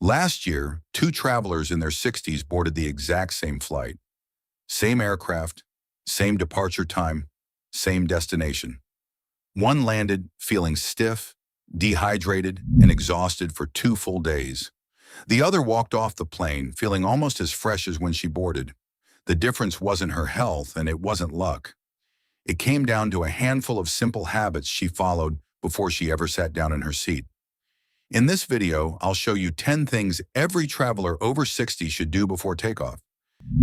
Last year, two travelers in their 60s boarded the exact same flight. Same aircraft, same departure time, same destination. One landed feeling stiff, dehydrated, and exhausted for 2 full days. The other walked off the plane feeling almost as fresh as when she boarded. The difference wasn't her health and it wasn't luck. It came down to a handful of simple habits she followed before she ever sat down in her seat. In this video, I'll show you 10 things every traveler over 60 should do before takeoff.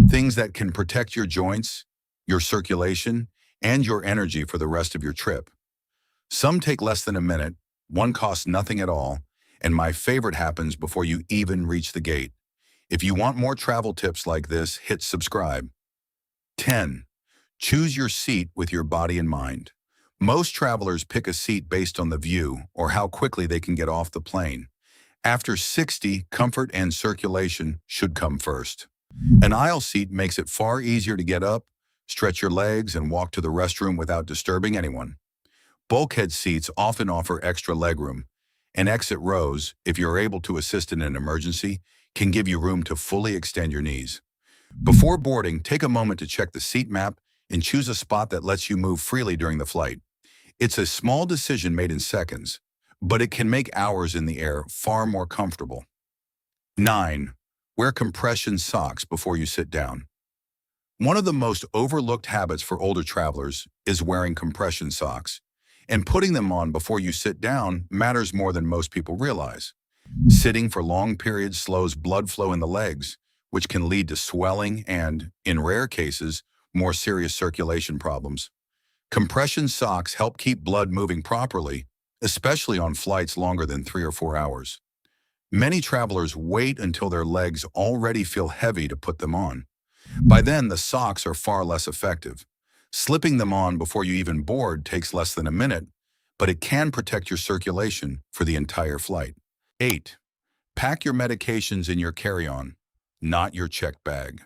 Things that can protect your joints, your circulation, and your energy for the rest of your trip. Some take less than a minute, one costs nothing at all, and my favorite happens before you even reach the gate. If you want more travel tips like this, hit subscribe. 10. Choose your seat with your body in mind. Most travelers pick a seat based on the view or how quickly they can get off the plane. After 60, comfort and circulation should come first. An aisle seat makes it far easier to get up, stretch your legs, and walk to the restroom without disturbing anyone. Bulkhead seats often offer extra legroom, and exit rows, if you're able to assist in an emergency, can give you room to fully extend your knees. Before boarding, take a moment to check the seat map and choose a spot that lets you move freely during the flight. It's a small decision made in seconds, but it can make hours in the air far more comfortable. 9. Wear compression socks before you sit down. One of the most overlooked habits for older travelers is wearing compression socks, and putting them on before you sit down matters more than most people realize. Sitting for long periods slows blood flow in the legs, which can lead to swelling and, in rare cases, more serious circulation problems. Compression socks help keep blood moving properly, especially on flights longer than 3 or 4 hours. Many travelers wait until their legs already feel heavy to put them on. By then, the socks are far less effective. Slipping them on before you even board takes less than a minute, but it can protect your circulation for the entire flight. 8. Pack your medications in your carry-on, not your checked bag.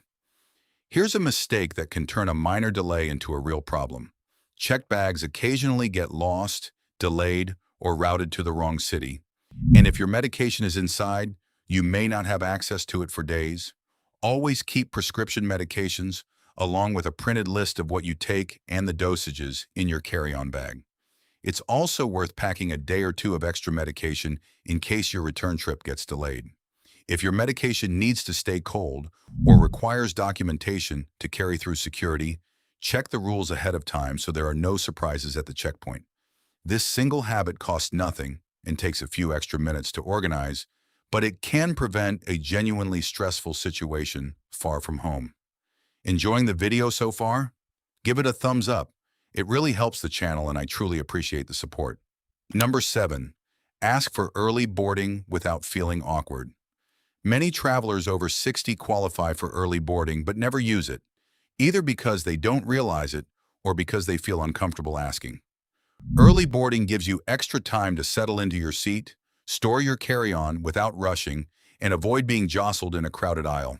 Here's a mistake that can turn a minor delay into a real problem. Checked bags occasionally get lost, delayed, or routed to the wrong city. And if your medication is inside, you may not have access to it for days. Always keep prescription medications, along with a printed list of what you take and the dosages, in your carry-on bag. It's also worth packing a day or two of extra medication in case your return trip gets delayed. If your medication needs to stay cold or requires documentation to carry through security, check the rules ahead of time so there are no surprises at the checkpoint. This single habit costs nothing and takes a few extra minutes to organize, but it can prevent a genuinely stressful situation far from home. Enjoying the video so far? Give it a thumbs up. It really helps the channel and I truly appreciate the support. Number 7. Ask for early boarding without feeling awkward. Many travelers over 60 qualify for early boarding but never use it, either because they don't realize it or because they feel uncomfortable asking. Early boarding gives you extra time to settle into your seat, store your carry-on without rushing, and avoid being jostled in a crowded aisle.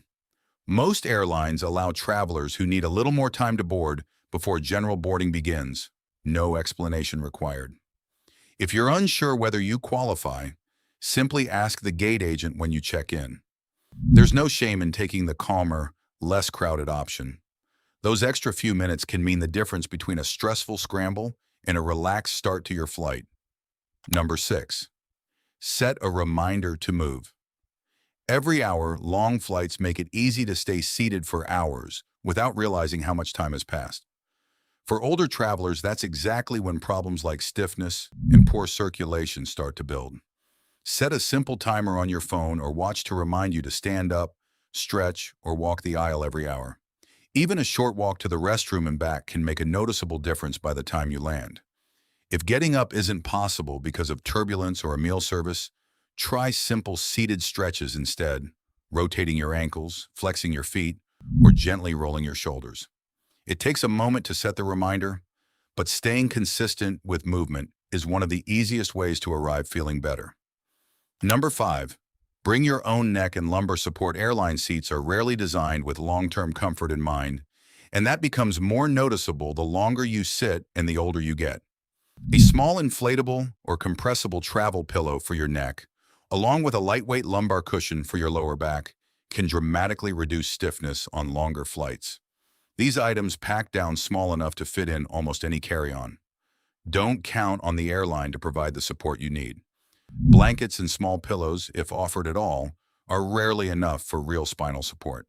Most airlines allow travelers who need a little more time to board before general boarding begins. No explanation required. If you're unsure whether you qualify, simply ask the gate agent when you check in. There's no shame in taking the calmer, less crowded option. Those extra few minutes can mean the difference between a stressful scramble and a relaxed start to your flight. Number 6. Set a reminder to move. Every hour, long flights make it easy to stay seated for hours without realizing how much time has passed. For older travelers, that's exactly when problems like stiffness and poor circulation start to build. Set a simple timer on your phone or watch to remind you to stand up, stretch, or walk the aisle every hour. Even a short walk to the restroom and back can make a noticeable difference by the time you land. If getting up isn't possible because of turbulence or a meal service, try simple seated stretches instead, rotating your ankles, flexing your feet, or gently rolling your shoulders. It takes a moment to set the reminder, but staying consistent with movement is one of the easiest ways to arrive feeling better. Number 5. Bring your own neck and lumbar support. Airline seats are rarely designed with long-term comfort in mind, and that becomes more noticeable the longer you sit and the older you get. A small inflatable or compressible travel pillow for your neck, along with a lightweight lumbar cushion for your lower back, can dramatically reduce stiffness on longer flights. These items pack down small enough to fit in almost any carry-on. Don't count on the airline to provide the support you need. Blankets and small pillows, if offered at all, are rarely enough for real spinal support.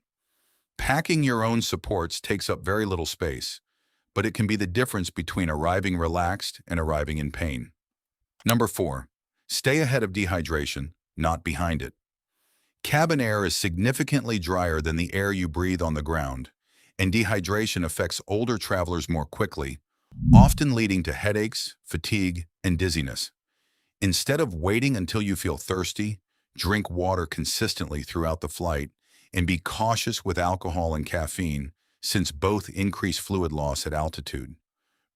Packing your own supports takes up very little space, but it can be the difference between arriving relaxed and arriving in pain. Number 4. Stay ahead of dehydration, not behind it. Cabin air is significantly drier than the air you breathe on the ground, and dehydration affects older travelers more quickly, often leading to headaches, fatigue, and dizziness. Instead of waiting until you feel thirsty, drink water consistently throughout the flight and be cautious with alcohol and caffeine, since both increase fluid loss at altitude.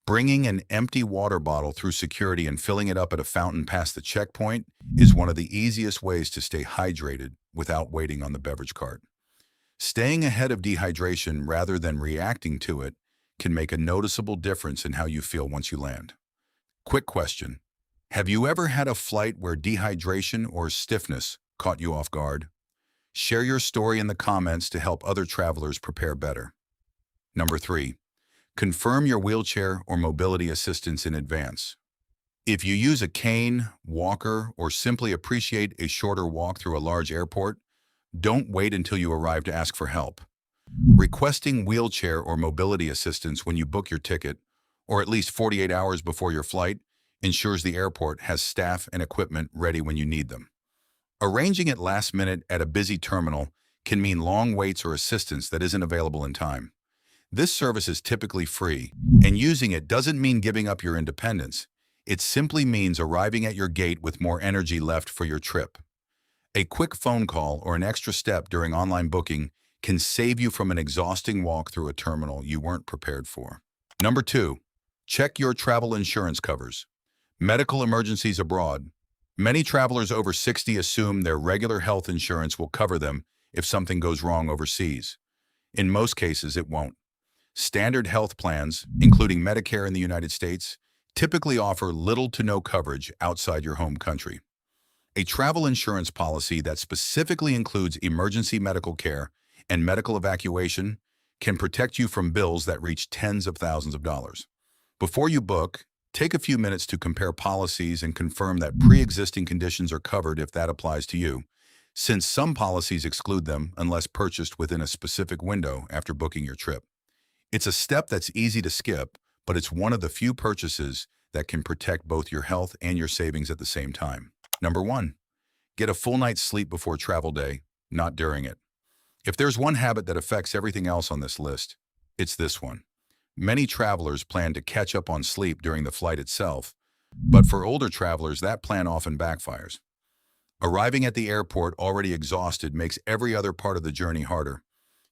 Bringing an empty water bottle through security and filling it up at a fountain past the checkpoint is one of the easiest ways to stay hydrated without waiting on the beverage cart. Staying ahead of dehydration rather than reacting to it can make a noticeable difference in how you feel once you land. Quick question. Have you ever had a flight where dehydration or stiffness caught you off guard? Share your story in the comments to help other travelers prepare better. Number 3. Confirm your wheelchair or mobility assistance in advance. If you use a cane, walker, or simply appreciate a shorter walk through a large airport, don't wait until you arrive to ask for help. Requesting wheelchair or mobility assistance when you book your ticket, or at least 48 hours before your flight, ensures the airport has staff and equipment ready when you need them. Arranging it last minute at a busy terminal can mean long waits or assistance that isn't available in time. This service is typically free, and using it doesn't mean giving up your independence. It simply means arriving at your gate with more energy left for your trip. A quick phone call or an extra step during online booking can save you from an exhausting walk through a terminal you weren't prepared for. Number 2. Check your travel insurance covers. Medical emergencies abroad. Many travelers over 60 assume their regular health insurance will cover them if something goes wrong overseas. In most cases, it won't. Standard health plans, including Medicare in the United States, typically offer little to no coverage outside your home country. A travel insurance policy that specifically includes emergency medical care and medical evacuation can protect you from bills that reach tens of thousands of dollars. Before you book, take a few minutes to compare policies and confirm that pre-existing conditions are covered if that applies to you, since some policies exclude them unless purchased within a specific window after booking your trip. It's a step that's easy to skip, but it's one of the few purchases that can protect both your health and your savings at the same time. Number 1. Get a full night's sleep before travel day, not during it. If there's one habit that affects everything else on this list, it's this one. Many travelers plan to catch up on sleep during the flight itself, but for older travelers, that plan often backfires. Arriving at the airport already exhausted makes every other part of the journey harder.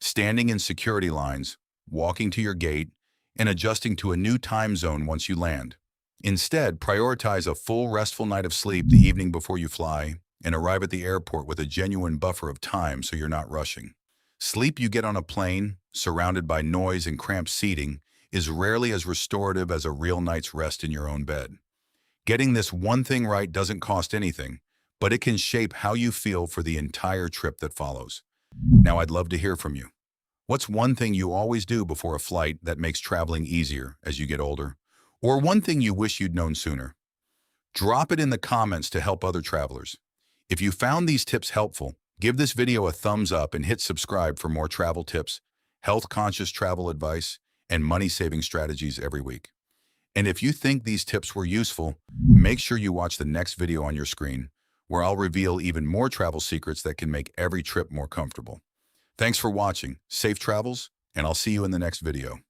Standing in security lines, walking to your gate, and adjusting to a new time zone once you land. Instead, prioritize a full, restful night of sleep the evening before you fly and arrive at the airport with a genuine buffer of time so you're not rushing. Sleep you get on a plane, surrounded by noise and cramped seating, is rarely as restorative as a real night's rest in your own bed. Getting this one thing right doesn't cost anything, but it can shape how you feel for the entire trip that follows. Now, I'd love to hear from you. What's one thing you always do before a flight that makes traveling easier as you get older? Or one thing you wish you'd known sooner? Drop it in the comments to help other travelers. If you found these tips helpful, give this video a thumbs up and hit subscribe for more travel tips, health-conscious travel advice, and money-saving strategies every week. And if you think these tips were useful, make sure you watch the next video on your screen, where I'll reveal even more travel secrets that can make every trip more comfortable. Thanks for watching, safe travels, and I'll see you in the next video.